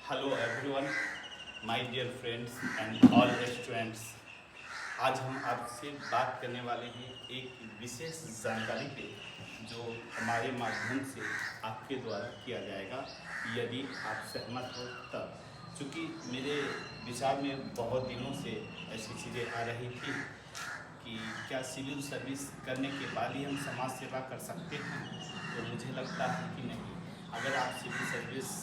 Hello everyone, my dear friends and all students. आज हम आपसे बात करने वाले हैं एक विशेष जानकारी पे जो हमारे माध्यम से आपके द्वारा किया जाएगा, यदि आप सहमत हो तब। चूँकि मेरे विचार में बहुत दिनों से ऐसी चीज़ें आ रही थी कि क्या सिविल सर्विस करने के बाद ही हम समाज सेवा कर सकते हैं, तो मुझे लगता है कि नहीं। अगर आप सिविल सर्विस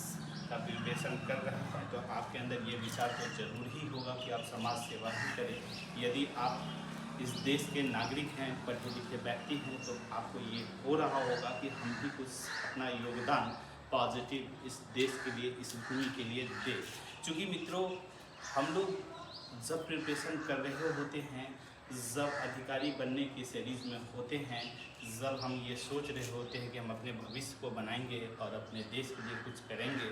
का प्रिपरेशन कर रहे हैं तो आपके अंदर ये विचार तो जरूर ही होगा कि आप समाज सेवा ही करें। यदि आप इस देश के नागरिक हैं, पढ़े लिखे व्यक्ति हैं, तो आपको ये हो रहा होगा कि हम भी कुछ अपना योगदान पॉजिटिव इस देश के लिए, इस भूमि के लिए दें। चूँकि मित्रों, हम लोग जब प्रिपरेशन कर रहे होते हैं, जब अधिकारी बनने की सीरीज़ में होते हैं, जब हम ये सोच रहे होते हैं कि हम अपने भविष्य को बनाएंगे और अपने देश के लिए कुछ करेंगे,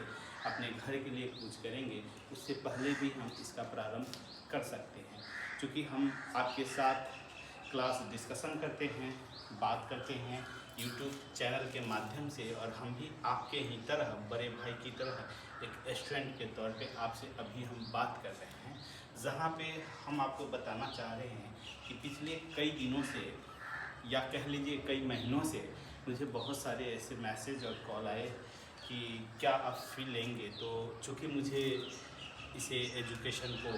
अपने घर के लिए कुछ करेंगे, उससे पहले भी हम इसका प्रारंभ कर सकते हैं। क्योंकि हम आपके साथ क्लास डिस्कशन करते हैं, बात करते हैं यूट्यूब चैनल के माध्यम से, और हम भी आपके ही तरह, बड़े भाई की तरह एक स्टूडेंट के तौर पे आपसे अभी हम बात कर रहे हैं, जहाँ पे हम आपको बताना चाह रहे हैं कि पिछले कई दिनों से, या कह लीजिए कई महीनों से, मुझे बहुत सारे ऐसे मैसेज और कॉल आए कि क्या आप फी लेंगे। तो चूँकि मुझे इसे एजुकेशन को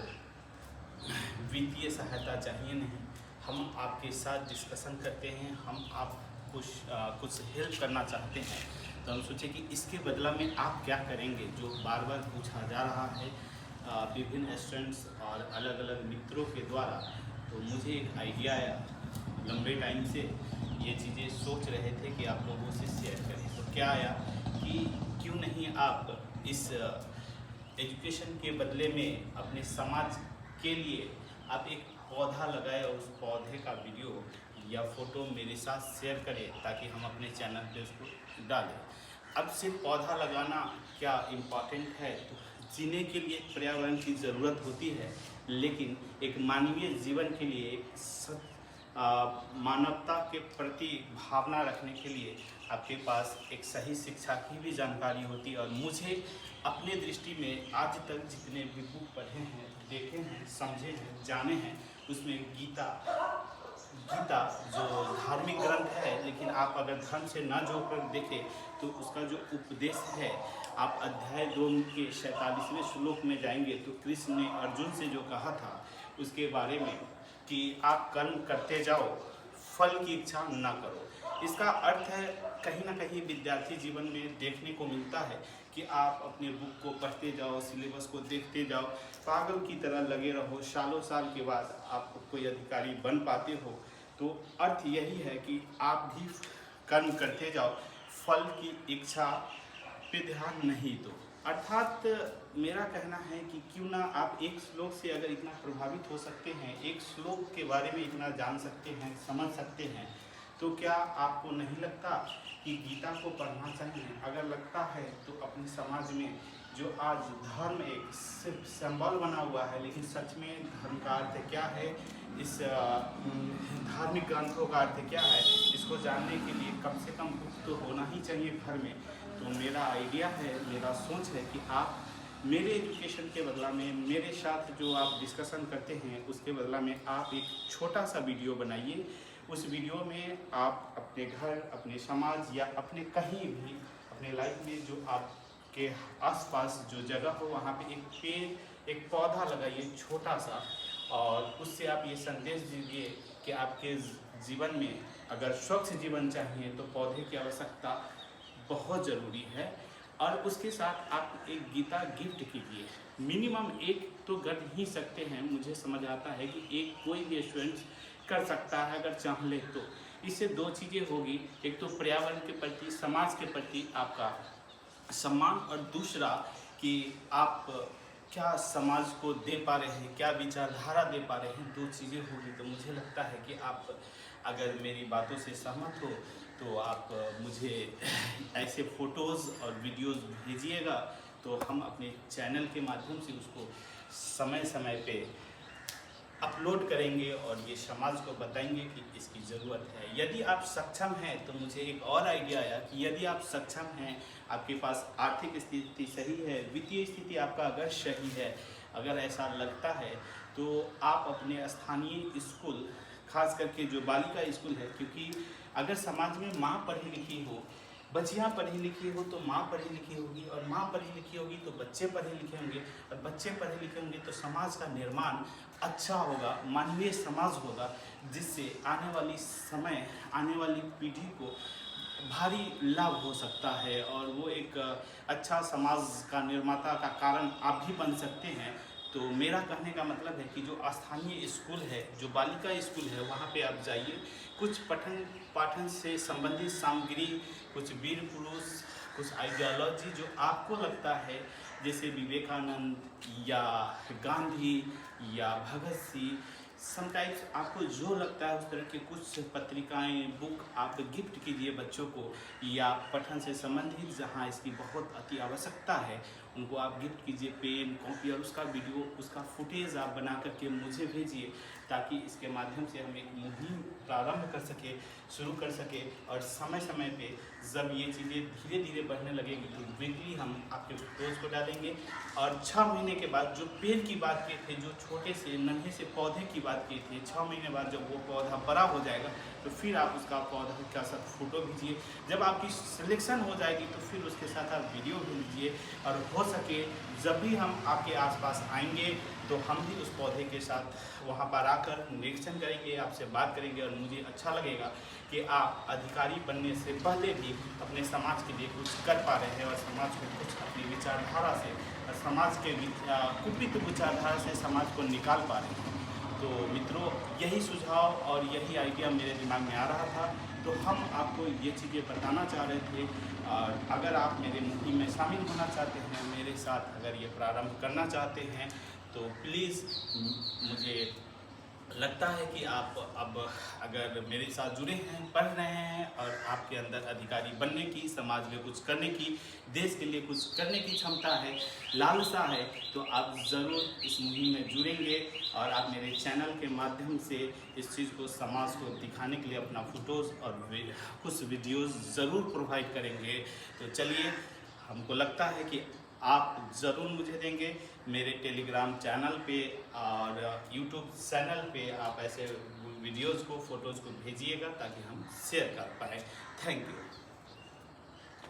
वित्तीय सहायता चाहिए नहीं, हम आपके साथ डिस्कशन करते हैं, हम आप कुछ हेल्प करना चाहते हैं, तो हम सोचे कि इसके बदला में आप क्या करेंगे, जो बार बार पूछा जा रहा है विभिन्न स्टूडेंट्स और अलग अलग मित्रों के द्वारा। तो मुझे एक आइडिया आया, लंबे टाइम से ये चीज़ें सोच रहे थे कि आप लोगों से शेयर करें। तो क्या आया कि क्यों नहीं आप इस एजुकेशन के बदले में अपने समाज के लिए आप एक पौधा लगाए और उस पौधे का वीडियो या फ़ोटो मेरे साथ शेयर करें, ताकि हम अपने चैनल पे उसको डालें। अब सिर्फ पौधा लगाना क्या इम्पॉर्टेंट है, तो जीने के लिए पर्यावरण की ज़रूरत होती है, लेकिन एक मानवीय जीवन के लिए मानवता के प्रति भावना रखने के लिए आपके पास एक सही शिक्षा की भी जानकारी होती है। और मुझे अपने दृष्टि में आज तक जितने भी बुक पढ़े हैं, देखे हैं, समझे हैं, जाने हैं, उसमें गीता जो धार्मिक ग्रंथ है, लेकिन आप अगर धर्म से ना जोड़कर देखें तो उसका जो उपदेश है, आप अध्याय 2 के 47वें श्लोक में जाएंगे तो कृष्ण ने अर्जुन से जो कहा था उसके बारे में कि आप कर्म करते जाओ, फल की इच्छा ना करो। इसका अर्थ है कहीं ना कहीं विद्यार्थी जीवन में देखने को मिलता है कि आप अपने बुक को पढ़ते जाओ, सिलेबस को देखते जाओ, पागल की तरह लगे रहो, सालों साल के बाद आप कोई अधिकारी बन पाते हो। तो अर्थ यही है कि आप भी कर्म करते जाओ, फल की इच्छा पे ध्यान नहीं दो। अर्थात मेरा कहना है कि क्यों ना आप एक श्लोक से अगर इतना प्रभावित हो सकते हैं, एक श्लोक के बारे में इतना जान सकते हैं, समझ सकते हैं, तो क्या आपको नहीं लगता कि गीता को पढ़ना चाहिए? अगर लगता है तो अपने समाज में जो आज धर्म एक सिर्फ सिंबल बना हुआ है, लेकिन सच में धर्म का अर्थ क्या है, इस धार्मिक ग्रंथों का अर्थ क्या है, इसको जानने के लिए कम से कम बुक तो होना ही चाहिए घर में। तो मेरा आइडिया है, मेरा सोच है कि आप मेरे एजुकेशन के बदला में, मेरे साथ जो आप डिस्कशन करते हैं उसके बदला में आप एक छोटा सा वीडियो बनाइए। उस वीडियो में आप अपने घर, अपने समाज या अपने कहीं भी अपने लाइफ में जो आपके आसपास जो जगह हो, वहाँ पे एक पेड़, एक पौधा लगाइए छोटा सा, और उससे आप ये संदेश दीजिए कि आपके जीवन में अगर स्वच्छ जीवन चाहिए तो पौधे की आवश्यकता बहुत ज़रूरी है। और उसके साथ आप एक गीता गिफ्ट कीजिए, मिनिमम एक तो कर ही सकते हैं, मुझे समझ आता है कि एक कोई भी स्टूडेंट कर सकता है अगर चाह ले तो। इससे दो चीज़ें होगी, एक तो पर्यावरण के प्रति, समाज के प्रति आपका सम्मान, और दूसरा कि आप क्या समाज को दे पा रहे हैं, क्या विचारधारा दे पा रहे हैं, दो चीज़ें होगी। तो मुझे लगता है कि आप अगर मेरी बातों से सहमत हो तो आप मुझे ऐसे फ़ोटोज़ और वीडियोज़ भेजिएगा, तो हम अपने चैनल के माध्यम से उसको समय समय पे अपलोड करेंगे और ये समाज को बताएंगे कि इसकी ज़रूरत है। यदि आप सक्षम हैं तो मुझे एक और आइडिया आया कि यदि आप सक्षम हैं, आपके पास आर्थिक स्थिति सही है, वित्तीय स्थिति आपका अगर सही है, अगर ऐसा लगता है तो आप अपने स्थानीय स्कूल, खास करके जो बालिका स्कूल है, क्योंकि अगर समाज में माँ पढ़ी लिखी हो, बच्चियाँ पढ़ी लिखी हो तो माँ पढ़ी लिखी होगी, और माँ पढ़ी लिखी होगी तो बच्चे पढ़े लिखे होंगे, और बच्चे पढ़े लिखे होंगे तो समाज का निर्माण अच्छा होगा, मानवीय समाज होगा, जिससे आने वाली समय, आने वाली पीढ़ी को भारी लाभ हो सकता है, और वो एक अच्छा समाज का निर्माता का कारण आप भी बन सकते हैं। तो मेरा कहने का मतलब है कि जो स्थानीय स्कूल है, जो बालिका स्कूल है, वहाँ पे आप जाइए, कुछ पठन पाठन से संबंधित सामग्री, कुछ वीर पुरुष, कुछ आइडियोलॉजी जो आपको लगता है, जैसे विवेकानंद या गांधी या भगत सिंह, समटाइम्स आपको जो लगता है उस तरह के कुछ पत्रिकाएं, बुक आप गिफ्ट कीजिए बच्चों को, या पठन से संबंधित जहां इसकी बहुत अति आवश्यकता है उनको आप गिफ्ट कीजिए, पेन, कॉपी, और उसका वीडियो, उसका फुटेज आप बना करके मुझे भेजिए, ताकि इसके माध्यम से हम एक मुहिम प्रारंभ कर सके, शुरू कर सके, और समय समय पे जब ये चीज़ें धीरे धीरे बढ़ने लगेंगी तो वीकली हम आपके वीडियोज़ को डालेंगे। और 6 महीने के बाद जो पेड़ की बात किए थे, जो छोटे से नन्हे से पौधे की बात की थी, 6 महीने बाद जब वो पौधा बड़ा हो जाएगा तो फिर आप उसका पौधा का साथ फ़ोटो भेजिए। जब आपकी सिलेक्शन हो जाएगी तो फिर उसके साथ आप वीडियो भी लीजिए, और हो सके जब भी हम आपके आसपास आएंगे तो हम भी उस पौधे के साथ वहाँ पर आकर निरीक्षण करेंगे, आपसे बात करेंगे, और मुझे अच्छा लगेगा कि आप अधिकारी बनने से पहले भी अपने समाज के लिए कुछ कर पा रहे हैं, और समाज को कुछ अपनी विचारधारा से, और समाज के कुपित विचारधारा से समाज को निकाल पा रहे हैं। तो मित्रों, यही सुझाव और यही आइडिया मेरे दिमाग में आ रहा था, तो हम आपको ये चीज़ें बताना चाह रहे थे। और अगर आप मेरे मुहिम में शामिल होना चाहते हैं, मेरे साथ अगर ये प्रारंभ करना चाहते हैं, तो प्लीज़, मुझे लगता है कि आप अब अगर मेरे साथ जुड़े हैं, पढ़ रहे हैं, और आपके अंदर अधिकारी बनने की, समाज में कुछ करने की, देश के लिए कुछ करने की क्षमता है, लालसा है, तो आप ज़रूर इस मुहिम में जुड़ेंगे, और आप मेरे चैनल के माध्यम से इस चीज़ को, समाज को दिखाने के लिए अपना फ़ोटोज़ और कुछ वीडियोज़ ज़रूर प्रोवाइड करेंगे। तो चलिए, हमको लगता है कि आप ज़रूर मुझे देंगे। मेरे टेलीग्राम चैनल पे और यूट्यूब चैनल पे आप ऐसे वीडियोज़ को, फ़ोटोज़ को भेजिएगा ताकि हम शेयर कर पाएँ। Thank you.